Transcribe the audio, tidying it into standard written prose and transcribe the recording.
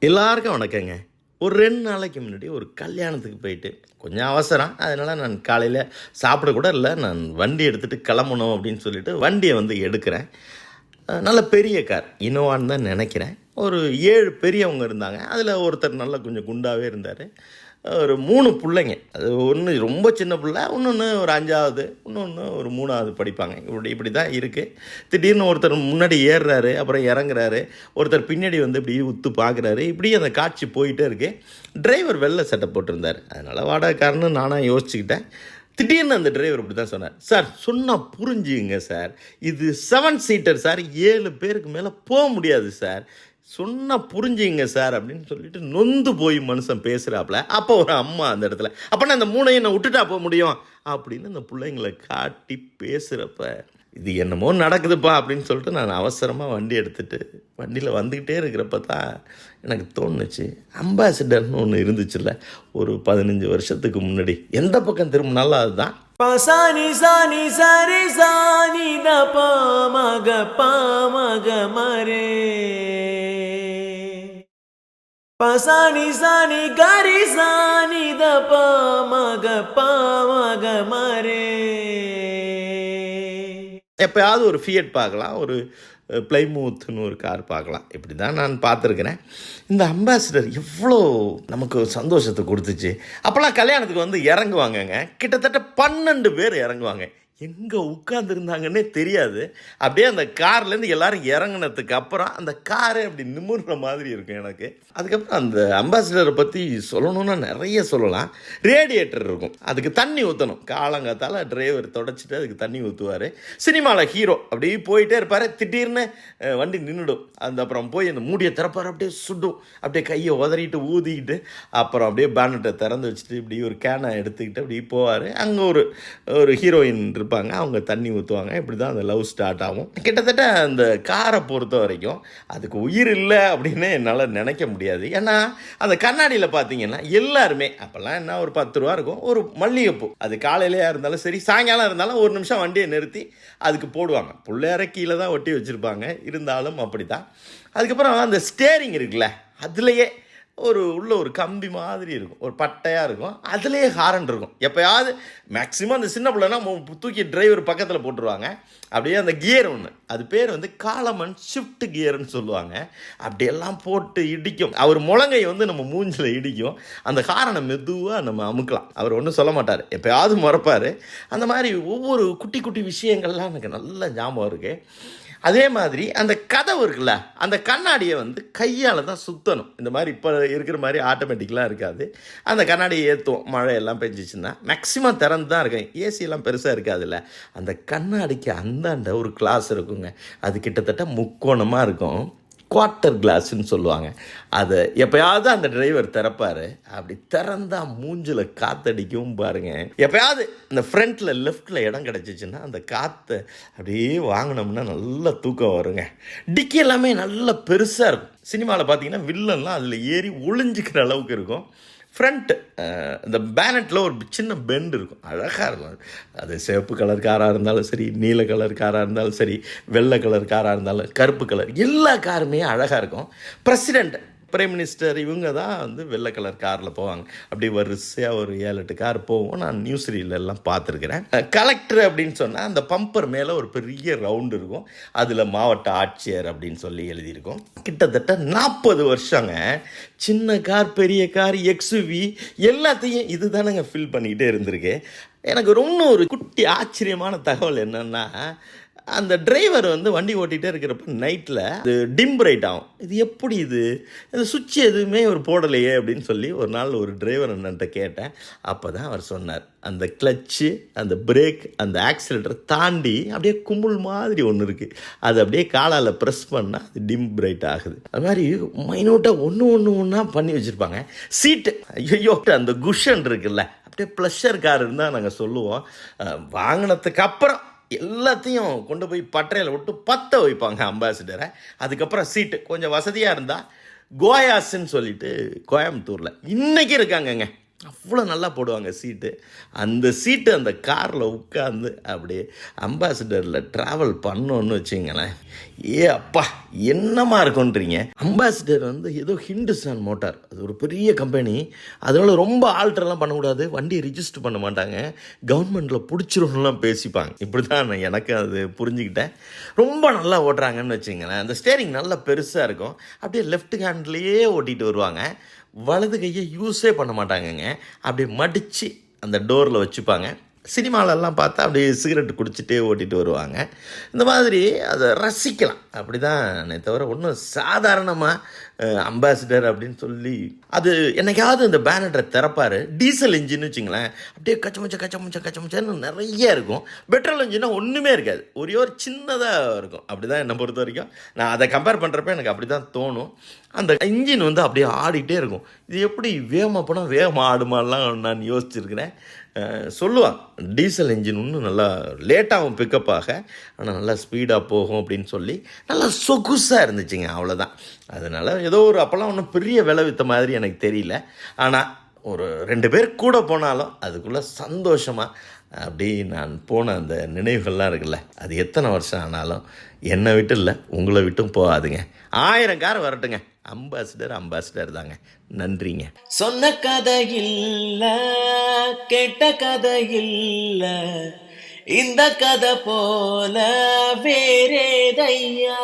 எல்லாருக்கும் வணக்கங்க. ஒரு 2 நாளைக்கு முன்னாடி ஒரு கல்யாணத்துக்கு போயிட்டு, கொஞ்சம் அவசரம். அதனால் நான் காலையில் சாப்பிட கூட இல்லை. நான் வண்டி எடுத்துகிட்டு கிளம்பணும் அப்படின்னு சொல்லிட்டு வண்டியை எடுக்கிறேன். நல்ல பெரிய கார், இனோவான்னு தான் நினைக்கிறேன். ஒரு 7 பெரியவங்க இருந்தாங்க. அதில் ஒருத்தர் நல்லா கொஞ்சம் குண்டாகவே இருந்தார். ஒரு 3 பிள்ளைங்க. அது ஒன்று ரொம்ப சின்ன பிள்ளை, இன்னொன்று ஒரு 5ஆவது, இன்னொன்று ஒரு 3ஆவது படிப்பாங்க. இப்படி தான் இருக்குது. திடீர்னு ஒருத்தர் முன்னாடி ஏறுறாரு, அப்புறம் இறங்குறாரு. ஒருத்தர் பின்னாடி இப்படி உத்து பார்க்குறாரு. இப்படி அந்த காட்சி போயிட்டே இருக்குது. டிரைவர் வெள்ளை சட்டை போட்டிருந்தார். அதனால் வாடகைக்காரன்னு நானாக யோசிச்சுக்கிட்டேன். திடீர்னு அந்த டிரைவர் இப்படி தான் சொன்னார், சார் சொன்னால் புரிஞ்சுங்க சார், இது 7 சீட்டர் சார், 7 பேருக்கு மேலே போக முடியாது சார், சொன்னால் புரிஞ்சுங்க சார் அப்படின்னு சொல்லிட்டு நொந்து போய் மனுஷன் பேசுகிறாப்புல. அப்போ ஒரு அம்மா அந்த இடத்துல, அப்போனா இந்த 3ஐயும் நான் விட்டுட்டா போக முடியும் அப்படின்னு இந்த பிள்ளைங்களை காட்டி பேசுகிறப்ப, இது என்னமோ நடக்குதுப்பா அப்படின்னு சொல்லிட்டு நான் அவசரமாக வண்டி எடுத்துகிட்டு வண்டியில் வந்துக்கிட்டே இருக்கிறப்ப தான் எனக்கு தோணுச்சு, அம்பாசிடர்னு ஒன்று இருந்துச்சுல்ல ஒரு 15 வருஷத்துக்கு முன்னாடி. எந்த பக்கம் திரும்பினாலும் அதுதான். பசானி சானி சரி சானி த பாமக பாமக மரே, பசானி சானி கரி சானி த பாமக பாமக மரே. எப்போயாவது ஒரு ஃபியட் பார்க்கலாம், ஒரு பிளைமூத்னு ஒரு கார் பார்க்கலாம். இப்படி தான் நான் பார்த்துருக்கிறேன். இந்த அம்பாசிடர் எவ்வளோ நமக்கு சந்தோஷத்தை கொடுத்துச்சு. அப்போல்லாம் கல்யாணத்துக்கு இறங்குவாங்கங்க, கிட்டத்தட்ட 12 பேர் இறங்குவாங்க. எங்கே உட்காந்துருந்தாங்கன்னே தெரியாது. அப்படியே அந்த கார்லேருந்து எல்லோரும் இறங்கினதுக்கு அப்புறம் அந்த காரே அப்படி நிமிர்ற மாதிரி இருக்கும் எனக்கு. அதுக்கப்புறம் அந்த அம்பாசிடரை பற்றி சொல்லணுன்னா நிறைய சொல்லலாம். ரேடியேட்டர் இருக்கும், அதுக்கு தண்ணி ஊற்றணும். காலங்காத்தால் டிரைவர் தொடச்சிட்டு அதுக்கு தண்ணி ஊற்றுவார். சினிமாவில் ஹீரோ அப்படியே போயிட்டே இருப்பார். திடீர்னு வண்டி நின்றுடும். அந்த அப்புறம் போய் அந்த மூடியை திறப்பார், அப்படியே சுடும். அப்படியே கையை உதறிட்டு ஊதிக்கிட்டு அப்புறம் அப்படியே பேனட்டை திறந்து வச்சுட்டு இப்படி ஒரு கேனை எடுத்துக்கிட்டு அப்படி போவார். அங்கே ஒரு ஹீரோயின் இருப்பாங்க, அவங்க தண்ணி ஊற்றுவாங்க. இப்படி தான் அந்த லவ் ஸ்டார்ட் ஆகும். கிட்டத்தட்ட அந்த காரை பொறுத்த வரைக்கும் அதுக்கு உயிர் இல்லை அப்படின்னு என்னால் நினைக்க முடியாது. ஏன்னா அந்த கண்ணாடியில் பார்த்தீங்கன்னா எல்லாருமே அப்போல்லாம் என்ன ஒரு 10 ரூபா இருக்கும், ஒரு மல்லிகைப்பூ. அது காலையிலேயே இருந்தாலும் சரி, சாயங்காலம் இருந்தாலும் ஒரு நிமிஷம் வண்டியை நிறுத்தி அதுக்கு போடுவாங்க. பிள்ளையார கீழே தான் ஒட்டி வச்சுருப்பாங்க, இருந்தாலும் அப்படி தான். அதுக்கப்புறம் அந்த ஸ்டேரிங் இருக்குல்ல, அதுலேயே உள்ள ஒரு கம்பி மாதிரி இருக்கும், ஒரு பட்டையாக இருக்கும், அதுலேயே ஹாரன் இருக்கும். எப்போயாவது மேக்ஸிமம் அந்த சின்ன பிள்ளைனா தூக்கி டிரைவர் பக்கத்தில் போட்டுருவாங்க. அப்படியே அந்த கியர் ஒன்று, அது பேர் காலமன் ஷிஃப்ட் கியர்னு சொல்லுவாங்க. அப்படியெல்லாம் போட்டு இடிக்கும். அவர் முழங்கை நம்ம மூஞ்சில் இடிக்கும். அந்த ஹாரனை மெதுவாக நம்ம அமுக்கலாம். அவர் ஒன்றும் சொல்ல மாட்டார், எப்போயாவது முறைப்பார். அந்த மாதிரி ஒவ்வொரு குட்டி குட்டி விஷயங்கள்லாம் எனக்கு நல்ல ஞாபகம் இருக்குது. அதே மாதிரி அந்த கதவு இருக்குல்ல, அந்த கண்ணாடியை கையால் தான் சுற்றணும். இந்த மாதிரி இப்போ இருக்கிற மாதிரி ஆட்டோமேட்டிக்கெலாம் இருக்காது. அந்த கண்ணாடியை ஏற்றுவோம், மழையெல்லாம் பெஞ்சிச்சுன்னா மேக்ஸிமம் திறந்து தான் இருக்கும். ஏசியெல்லாம் பெருசாக இருக்காதுல்ல. அந்த கண்ணாடிக்கு அந்தாண்ட ஒரு கிளாஸ் இருக்குங்க, அது கிட்டத்தட்ட முக்கோணமாக இருக்கும், குவார்ட்டர் கிளாஸ்ன்னு சொல்லுவாங்க. அதை எப்போயாவது அந்த டிரைவர் திறப்பார். அப்படி திறந்தா மூஞ்சில் காற்றடிக்கும் பாருங்க. எப்போயாவது இந்த ஃப்ரண்ட்டில் லெஃப்டில் இடம் கிடச்சிச்சின்னா அந்த காற்றை அப்படியே வாங்கினோம்னா நல்ல தூக்கம் வருங்க. டிக்கி எல்லாமே நல்ல பெருசாக இருக்கும். சினிமாவில் பார்த்தீங்கன்னா வில்லன்லாம் அதில் ஏறி ஒளிஞ்சிக்கிற அளவுக்கு இருக்கும். ஃப்ரண்ட்டு இந்த பேனட்டில் ஒரு சின்ன பெண்ட் இருக்கும், அழகாக இருக்கும். அது சிவப்பு கலர் காராக இருந்தாலும் சரி, நீல கலர் காராக இருந்தாலும் சரி, வெள்ளை கலர் காராக இருந்தாலும், கருப்பு கலர், எல்லா காருமே அழகாக இருக்கும். பிரசிடெண்ட், பிரைம் மினிஸ்டர் இவங்க தான் வெள்ளை கலர் காரில் போவாங்க. அப்படி வரிசையாக ஒரு 7-8 கார் போவோம். நான் நியூஸ் ரீலெல்லாம் பார்த்துருக்குறேன். கலெக்டர் அப்படின்னு சொன்னால் அந்த பம்பர் மேலே ஒரு பெரிய ரவுண்டு இருக்கும், அதில் மாவட்ட ஆட்சியர் அப்படின்னு சொல்லி எழுதியிருக்கும். கிட்டத்தட்ட 40 வருஷங்க சின்ன கார், பெரிய கார், எக்ஸ்யூவி எல்லாத்தையும் இது தானேங்க ஃபில் பண்ணிக்கிட்டே இருந்திருக்கு. எனக்கு ரொம்ப ஒரு குட்டி ஆச்சரியமான தகவல் என்னென்னா, அந்த டிரைவர் வண்டி ஓட்டிகிட்டே இருக்கிறப்ப நைட்டில் இது டிம் பிரைட் ஆகும். இது எப்படி இது சுவிட்ச் எதுவுமே ஒரு போடலையே அப்படின்னு சொல்லி ஒரு நாள் ஒரு டிரைவர் என்னன்ட்ட கேட்டேன். அப்போ தான் அவர் சொன்னார், அந்த கிளச்சு, அந்த பிரேக், அந்த ஆக்சிலேட்டர் தாண்டி அப்படியே கும்பல் மாதிரி ஒன்று இருக்குது, அது அப்படியே காலால் ப்ரெஸ் பண்ணால் அது டிம் பிரைட் ஆகுது. அது மாதிரி மைனூட்டாக ஒன்றா பண்ணி வச்சுருப்பாங்க. சீட்டு, ஐயோ அந்த குஷன் இருக்குல்ல, அப்படியே ப்ளஷர் கார் இருந்தால் நாங்கள் சொல்லுவோம். வாங்கினதுக்கு அப்புறம் எல்லாத்தையும் கொண்டு போய் பட்டறையில் விட்டு பற்ற வைப்பாங்க அம்பாசிடரை. அதுக்கப்புறம் சீட்டு கொஞ்சம் வசதியாக இருந்தால் கோயாஸ்ன்னு சொல்லிட்டு கோயம்புத்தூரில் இன்றைக்கி இருக்காங்கங்க. அவ்வளோ நல்லா போடுவாங்க சீட்டு. அந்த சீட்டு அந்த காரில் உட்காந்து அப்படியே அம்பாசிடரில் ட்ராவல் பண்ணோன்னு வச்சுங்களேன், ஏ அப்பா என்னமா இருக்குன்றீங்க. அம்பாசிடர் வந்து ஏதோ ஹிந்துஸ்தான் மோட்டார், அது ஒரு பெரிய கம்பெனி. அதனால ரொம்ப ஆல்ட்ரெல்லாம் பண்ணக்கூடாது, வண்டியை ரிஜிஸ்டர் பண்ண மாட்டாங்க, கவர்மெண்ட்டில் பிடிச்சிரும்லாம் பேசிப்பாங்க. இப்படி தான் நான் எனக்கு அது புரிஞ்சுக்கிட்டேன். ரொம்ப நல்லா ஓட்டுறாங்கன்னு வச்சுங்களேன். அந்த ஸ்டேரிங் நல்லா பெருசாக இருக்கும், அப்படியே லெஃப்ட் ஹேண்ட்லேயே ஓட்டிகிட்டு வருவாங்க. வலது கையை யூஸே பண்ண மாட்டாங்கங்க, அப்படியே மடித்து அந்த டோரில் வச்சுப்பாங்க. சினிமாலெல்லாம் பார்த்தா அப்படியே சிகரெட் குடிச்சிட்டே ஓட்டிகிட்டு வருவாங்க. இந்த மாதிரி அதை ரசிக்கலாம், அப்படி தானே தவிர ஒன்றும் சாதாரணமாக அம்பாசிடர் அப்படின்னு சொல்லி அது என்னைக்காவது இந்த பேனட்டை திறப்பார். டீசல் இன்ஜின்னு வச்சுங்களேன், அப்படியே கச்சமுச்சன்னு நிறைய இருக்கும். பெட்ரோல் இன்ஜின்னா ஒன்றுமே இருக்காது, ஒரே ஒரு சின்னதாக இருக்கும். அப்படி தான் என்னை பொறுத்த வரைக்கும், நான் அதை கம்பேர் பண்ணுறப்ப எனக்கு அப்படி தான் தோணும். அந்த இன்ஜின் வந்து அப்படியே ஆடிட்டே இருக்கும். இது எப்படி வேகமாக போனால் வேகமாக ஆடுமாலாம் நான் யோசிச்சுருக்கிறேன். சொல்லுவாங்க டீசல் இன்ஜின் இன்னும் நல்லா லேட்டாகவும் பிக்கப் ஆக, ஆனால் நல்லா ஸ்பீடாக போகும் அப்படின்னு சொல்லி நல்லா சொகுசாக இருந்துச்சுங்க, அவ்வளோதான். அதனால் ஏதோ ஒரு அப்போல்லாம் ஒன்றும் பெரிய விலை வித்த மாதிரி எனக்கு தெரியல. ஆனால் ஒரு 2 பேர் கூட போனாலும் அதுக்குள்ளே சந்தோஷமாக அப்படி நான் போன அந்த நினைவுகள்லாம் இருக்குல்ல, அது எத்தனை வருஷம் ஆனாலும் என்னை விட்டு இல்லை உங்களை விட்டும் போகாதுங்க. 1000 கார் வரட்டுங்க, அம்பாசிடர் தாங்க. நன்றிங்க. சொன்ன கதை இல்ல, கேட்ட கதை இல்ல, இந்த கதை போல வேறேதையா.